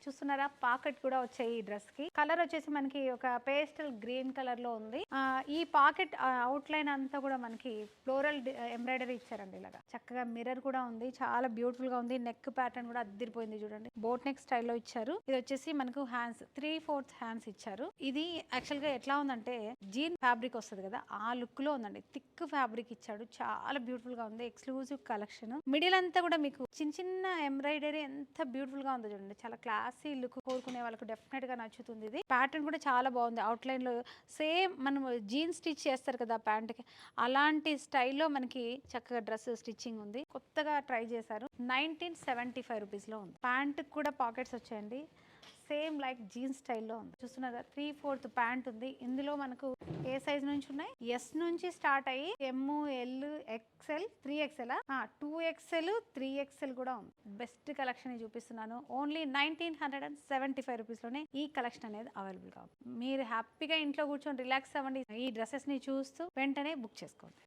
చూస్తున్నారా పాకెట్ కూడా వచ్చాయి ఈ డ్రెస్ కి. కలర్ వచ్చేసి మనకి ఒక పేస్టల్ గ్రీన్ కలర్ లో ఉంది. ఈ పాకెట్ అవుట్ లైన్ అంతా కూడా మనకి ఫ్లోరల్ ఎంబ్రాయిడరీ ఇచ్చారండి. ఇలాగా చక్కగా మిర్రర్ కూడా ఉంది, చాలా బ్యూటిఫుల్ గా ఉంది. నెక్ ప్యాటర్న్ కూడా అద్దరిపోయింది చూడండి, బోట్ నెక్ స్టైల్లో ఇచ్చారు. ఇది వచ్చేసి మనకు హ్యాండ్స్ 3/4 హ్యాండ్స్ ఇచ్చారు. ఇది యాక్చువల్ గా ఎట్లా ఉందంటే జీన్ ఫ్యాబ్రిక్ వస్తుంది కదా, ఆ లుక్ లో ఉందండి. థిక్ ఫ్యాబ్రిక్ ఇచ్చాడు, చాలా బ్యూటిఫుల్ గా ఉంది. Exclusive collection. మిడిల్ అంతా కూడా మీకు చిన్న చిన్న ఎంబ్రాయిడరీ ఎంత బ్యూటిఫుల్ గా ఉందో చూడండి. చాలా క్లాసీ లుక్ కోరుకునే వాళ్ళకు డెఫినెట్ గా నచ్చుతుంది. ఇది ప్యాటర్న్ కూడా చాలా బాగుంది. అవుట్ లైన్ లో సేమ్ మనం జీన్స్ స్టిచ్ చేస్తారు కదా ప్యాంట్ కి, అలాంటి స్టైల్లో మనకి చక్కగా డ్రెస్ స్టిచ్చింగ్ ఉంది. కొత్తగా ట్రై చేశారు. 1975 రూపీస్ లో ఉంది. ప్యాంట్ కూడా పాకెట్స్ వచ్చాయండి, సేమ్ లైక్ జీన్స్ స్టైల్లో ఉంది. చూస్తున్నారా 3/4 ప్యాంట్ ఉంది. ఇందులో మనకు ఏ సైజ్ నుంచి ఉన్నాయి, ఎస్ నుంచి స్టార్ట్ అయ్యి ఎమ్, L, XL, 3XL, 2XL, 3XL కూడా ఉంది. బెస్ట్ కలెక్షన్ చూపిస్తున్నాను. ఓన్లీ 1975 రూపీస్ లోనే ఈ కలెక్షన్ అనేది అవైలబుల్ గా ఉంది. మీరు హ్యాపీగా ఇంట్లో కూర్చొని రిలాక్స్ అవ్వండి. ఈ డ్రెస్సెస్ ని చూస్తూ వెంటనే బుక్ చేసుకోండి.